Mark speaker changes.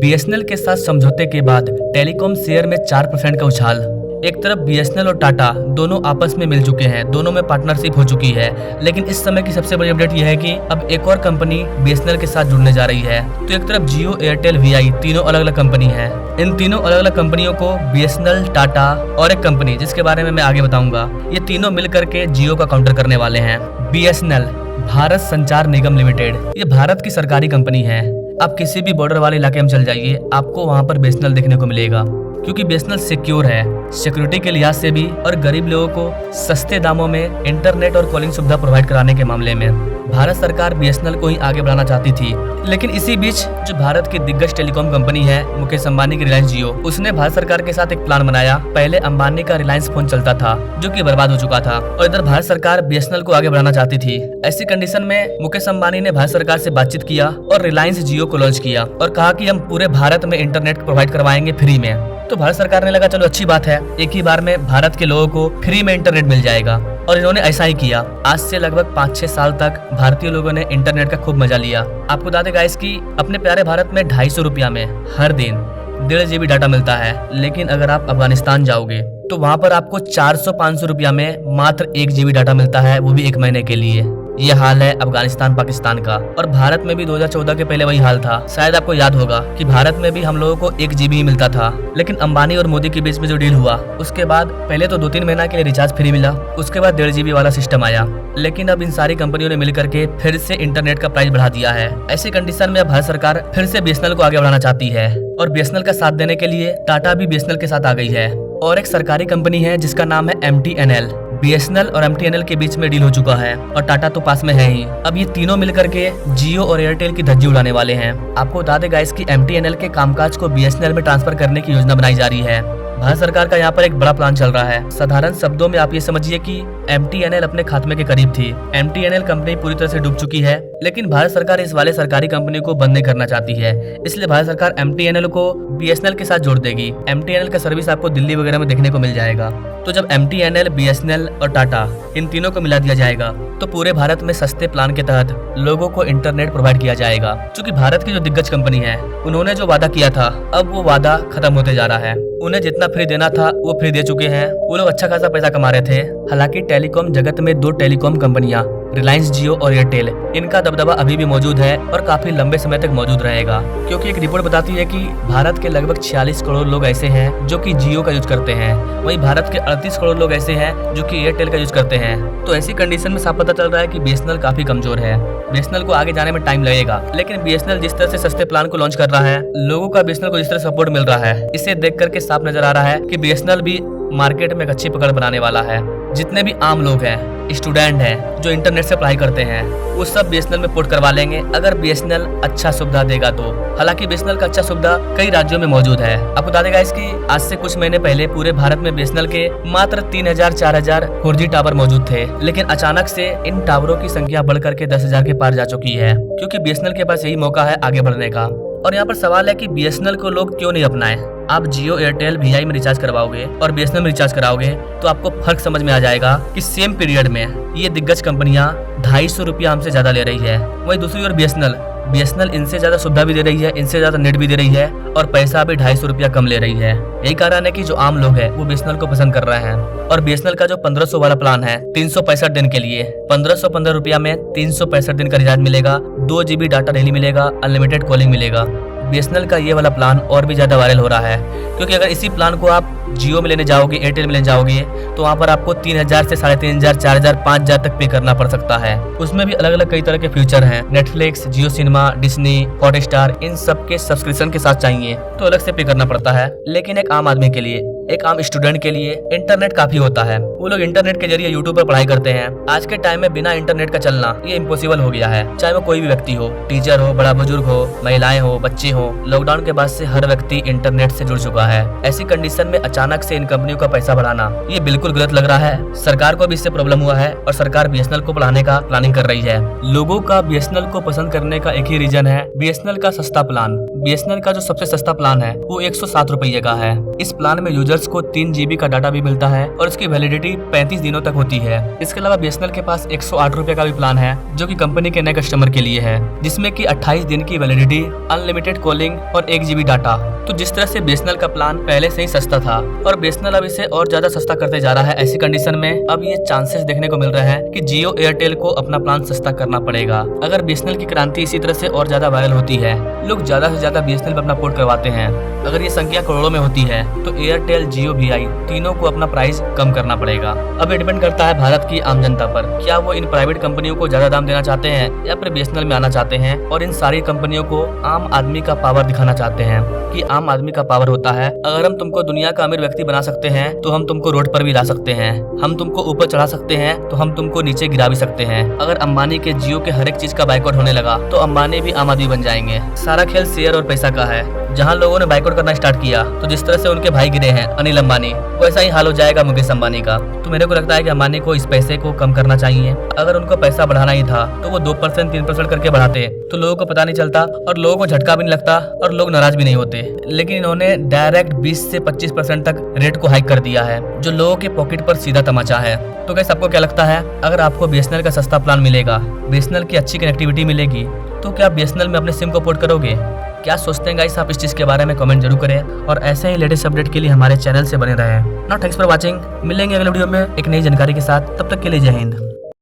Speaker 1: BSNL के साथ समझौते के बाद टेलीकॉम शेयर में 4% का उछाल। एक तरफ बीएसएनएल और टाटा दोनों आपस में मिल चुके हैं, दोनों में पार्टनरशिप हो चुकी है, लेकिन इस समय की सबसे बड़ी अपडेट यह है कि अब एक और कंपनी बीएसएनएल के साथ जुड़ने जा रही है। तो एक तरफ जियो, एयरटेल, वीआई तीनों अलग अलग कंपनी है। इन तीनों अलग अलग कंपनियों को बीएसएनएल, टाटा और एक कंपनी जिसके बारे में मैं आगे बताऊंगा, ये तीनों मिल करके जियो का काउंटर करने वाले हैं। बीएसएनएल भारत संचार निगम लिमिटेड, ये भारत की सरकारी कंपनी है। आप किसी भी बॉर्डर वाले इलाके में चल जाइए, आपको वहाँ पर बीएसएनएल देखने को मिलेगा, क्योंकि बीएसएनएल सिक्योर है, सिक्योरिटी के लिहाज से भी और गरीब लोगों को सस्ते दामों में इंटरनेट और कॉलिंग सुविधा प्रोवाइड कराने के मामले में भारत सरकार बीएसएनएल को ही आगे बढ़ाना चाहती थी। लेकिन इसी बीच जो भारत की दिग्गज टेलीकॉम कंपनी है मुकेश अंबानी की रिलायंस जियो, उसने भारत सरकार के साथ एक प्लान बनाया। पहले अंबानी का रिलायंस फोन चलता था जो कि बर्बाद हो चुका था, और इधर भारत सरकार बीएसएनएल को आगे बढ़ाना चाहती थी। ऐसी कंडीशन में मुकेश अंबानी ने भारत सरकार से बातचीत किया और रिलायंस जियो को लॉन्च किया और कहा कि हम पूरे भारत में इंटरनेट प्रोवाइड करवाएंगे फ्री में। तो भारत सरकार ने लगा चलो अच्छी बात है, एक ही बार में भारत के लोगों को फ्री में इंटरनेट मिल जाएगा, और इन्होंने ऐसा ही किया। आज से लगभग 5-6 साल तक भारतीय लोगों ने इंटरनेट का खूब मजा लिया। आपको बता दें गाइस कि अपने प्यारे भारत में 250 रुपया में हर दिन 1.5 GB डाटा मिलता है, लेकिन अगर आप अफगानिस्तान जाओगे तो वहाँ पर आपको 400-500 रुपया में मात्र 1 GB डाटा मिलता है, वो भी 1 महीने के लिए। ये हाल है अफगानिस्तान, पाकिस्तान का। और भारत में भी 2014 के पहले वही हाल था। शायद आपको याद होगा कि भारत में भी हम लोगों को 1 GB ही मिलता था, लेकिन अंबानी और मोदी के बीच में जो डील हुआ उसके बाद पहले तो 2-3 महीना के लिए रिचार्ज फ्री मिला, उसके बाद 1.5 GB वाला सिस्टम आया। लेकिन अब इन सारी कंपनियों ने मिलकर के फिर से इंटरनेट का प्राइस बढ़ा दिया है। ऐसी कंडीशन में अब भारत सरकार फिर से बीएसएनएल को आगे बढ़ाना चाहती है, और बीएसएनएल का साथ देने के लिए टाटा भी बीएसएनएल के साथ आ गई है। और एक सरकारी कंपनी है जिसका नाम है MTNL। बीएसएनएल और MTNL के बीच में डील हो चुका है, और टाटा तो पास में है ही। अब ये तीनों मिलकर के जियो और एयरटेल की धज्जी उड़ाने वाले हैं। आपको बता दें गाइस कि MTNL के कामकाज को बीएसएनएल में ट्रांसफर करने की योजना बनाई जा रही है। भारत सरकार का यहाँ पर एक बड़ा प्लान चल रहा है। साधारण शब्दों में आप ये समझिए कि MTNL अपने खात्मे के करीब थी। MTNL कंपनी पूरी तरह से डूब चुकी है, लेकिन भारत सरकार इस वाले सरकारी कंपनी को बंद नहीं करना चाहती है, इसलिए भारत सरकार MTNL को बीएसएनएल के साथ जोड़ देगी। MTNL का सर्विस आपको दिल्ली वगैरह में देखने को मिल जाएगा। तो जब MTNL, बीएसएनएल और टाटा इन तीनों को मिला दिया जाएगा तो पूरे भारत में सस्ते प्लान के तहत लोगों को इंटरनेट प्रोवाइड किया जाएगा। क्योंकि भारत की जो दिग्गज कंपनी है उन्होंने जो वादा किया था, अब वो वादा खत्म होते जा रहा है। उन्हें जितना फ्री देना था वो फ्री दे चुके हैं। वो लोग अच्छा खासा पैसा कमा रहे थे। हालांकि टेलीकॉम जगत में 2 टेलीकॉम कंपनियां रिलायंस जियो और एयरटेल, इनका दबदबा अभी भी मौजूद है और काफी लंबे समय तक मौजूद रहेगा। क्योंकि एक रिपोर्ट बताती है कि भारत के लगभग 46 करोड़ लोग ऐसे हैं जो कि जियो का यूज करते हैं, वहीं भारत के 38 करोड़ लोग ऐसे हैं जो कि एयरटेल का यूज करते हैं। तो ऐसी कंडीशन में साफ पता चल रहा है कि बीएसएनएल काफी कमजोर है। बीएसएनएल को आगे जाने में टाइम लगेगा, लेकिन बीएसएनएल जिस तरह से सस्ते प्लान को लॉन्च कर रहा है, लोगों का बीएसएनएल को जिस तरह सपोर्ट मिल रहा है, इसे देख करके साफ नजर आ रहा है कि बीएसएनएल भी मार्केट में एक अच्छी पकड़ बनाने वाला है। जितने भी आम लोग हैं, स्टूडेंट हैं जो इंटरनेट से पढ़ाई करते हैं, वो सब बीएसएनएल में पोर्ट करवा लेंगे अगर बीएसएनएल अच्छा सुविधा देगा तो। हालांकि बीएसएनएल का अच्छा सुविधा कई राज्यों में मौजूद है। आपको बता देगा इसकी आज से कुछ महीने पहले पूरे भारत में बीएसएनएल के मात्र 3000-4000 4G टावर मौजूद थे, लेकिन अचानक से इन टावरों की संख्या बढ़कर के 10,000 के पार जा चुकी है, क्योंकि बीएसएनएल के पास यही मौका है आगे बढ़ने का। और यहाँ पर सवाल है कि बीएसएनएल को लोग क्यों नहीं अपनाएं। आप जियो, एयरटेल, वीआई में रिचार्ज करवाओगे और बीएसएनएल में रिचार्ज कराओगे तो आपको फर्क समझ में आ जाएगा कि सेम पीरियड में ये दिग्गज कंपनियां 250 रुपया हमसे ज्यादा ले रही है। वहीं दूसरी ओर बीएसएनएल इनसे ज्यादा सुविधा भी दे रही है, इनसे ज्यादा नेट भी दे रही है, और पैसा भी 250 रुपया कम ले रही है। यही कारण है कि जो आम लोग हैं वो बीएसएनएल को पसंद कर रहे हैं। और बीएसएनएल का जो 1500 वाला प्लान है 365 दिन के लिए, 1515 रुपया में 365 दिन का रिचार्ज मिलेगा, 2 GB डाटा डेली मिलेगा, अनलिमिटेड कॉलिंग मिलेगा। बीएसएनएल का ये वाला प्लान और भी ज्यादा वायरल हो रहा है, क्योंकि अगर इसी प्लान को आप जियो में लेने जाओगे, एयरटेल में लेने जाओगे, तो वहाँ पर आपको 3000 से 3500, 4000, 5000 तक पे करना पड़ सकता है। उसमें भी अलग अलग कई तरह के फीचर हैं। नेटफ्लिक्स, जियो सिनेमा, डिज्नी, हॉटस्टार, इन सब के सब्सक्रिप्शन के साथ चाहिए तो अलग से पे करना पड़ता है। लेकिन एक आम आदमी के लिए, एक आम स्टूडेंट के लिए इंटरनेट काफी होता है। वो लोग इंटरनेट के जरिए यूट्यूब पर पढ़ाई करते हैं। आज के टाइम में बिना इंटरनेट का चलना ये इम्पॉसिबल हो गया है, चाहे वो कोई भी व्यक्ति हो, टीचर हो, बड़ा बुजुर्ग हो, महिलाएं हो, बच्चे हो। लॉकडाउन के बाद से हर व्यक्ति इंटरनेट से जुड़ चुका है। ऐसी कंडीशन में अचानक से इन कंपनियों का पैसा बढ़ाना ये बिल्कुल गलत लग रहा है। सरकार को भी इससे प्रॉब्लम हुआ है और सरकार बीएसएनएल को बढ़ाने का प्लानिंग कर रही है। लोगों का बीएसएनएल को पसंद करने का एक ही रीजन है, बीएसएनएल का सस्ता प्लान। बीएसएनएल का जो सबसे सस्ता प्लान है वो 107 रुपये का है। इस प्लान में यूजर्स यूजर्स को 3 GB का डाटा भी मिलता है और इसकी वैलिडिटी 35 दिनों तक होती है। इसके अलावा BSNL के पास 108 रुपए का भी प्लान है जो कि कंपनी के नए कस्टमर के लिए है, जिसमें कि 28 दिन की वैलिडिटी, अनलिमिटेड कॉलिंग और 1 GB डाटा। तो जिस तरह से BSNL का प्लान पहले से ही सस्ता था और BSNL अब इसे और ज्यादा सस्ता करते जा रहा है, ऐसी कंडीशन में अब ये चांसेस देखने को मिल रहे हैं कि जियो एयरटेल को अपना प्लान सस्ता करना पड़ेगा। अगर BSNL की क्रांति इसी तरह से और ज्यादा वायरल होती है, लोग ज्यादा से ज्यादा BSNL पर अपना पोर्ट करवाते हैं, अगर ये संख्या करोड़ों में होती है तो एयरटेल, जियो, VI तीनों को अपना प्राइस कम करना पड़ेगा। अब ये डिपेंड करता है भारत की आम जनता पर, क्या वो इन प्राइवेट कंपनियों को ज्यादा दाम देना चाहते हैं या फिर BSNL में आना चाहते हैं और इन सारी कंपनियों को आम आदमी का पावर दिखाना चाहते हैं कि आम आदमी का पावर होता है, अगर हम तुमको दुनिया का अमीर व्यक्ति बना सकते हैं तो हम तुमको रोड पर भी ला सकते हैं, हम तुमको ऊपर चढ़ा सकते हैं तो हम तुमको नीचे गिरा भी सकते हैं। अगर अंबानी के जियो के हर एक चीज का बाइकआउट होने लगा तो अंबानी भी आम आदमी बन जाएंगे। सारा खेल शेयर और पैसा का है। जहां लोगों ने बाइकआउट करना स्टार्ट किया तो जिस तरह से उनके भाई गिरे हैं अनिल अंबानी, वैसा ही हाल हो जाएगा मुकेश अंबानी का। तो मेरे को लगता है कि अंबानी को इस पैसे को कम करना चाहिए। अगर उनको पैसा बढ़ाना ही था तो वो 2%, 3% करके बढ़ाते तो लोगों को पता नहीं चलता और लोगों को झटका भी नहीं लगता और लोग नाराज भी नहीं होते। लेकिन इन्होंने डायरेक्ट 20 से 25% तक रेट को हाइक कर दिया है, जो लोगों के पॉकेट पर सीधा तमाचा है। तो गाइस, आपको क्या लगता है, अगर आपको BSNL का सस्ता प्लान मिलेगा, BSNL की अच्छी कनेक्टिविटी मिलेगी, तो क्या आप BSNL में अपने सिम को पोर्ट करोगे? क्या सोचते हैं गाइस आप इस चीज के बारे में कमेंट जरूर करें और ऐसे ही लेटेस्ट अपडेट के लिए हमारे चैनल से बने रहें। Now thanks for watching. मिलेंगे अगले वीडियो में एक नई जानकारी के साथ, तब तक के लिए जय हिंद।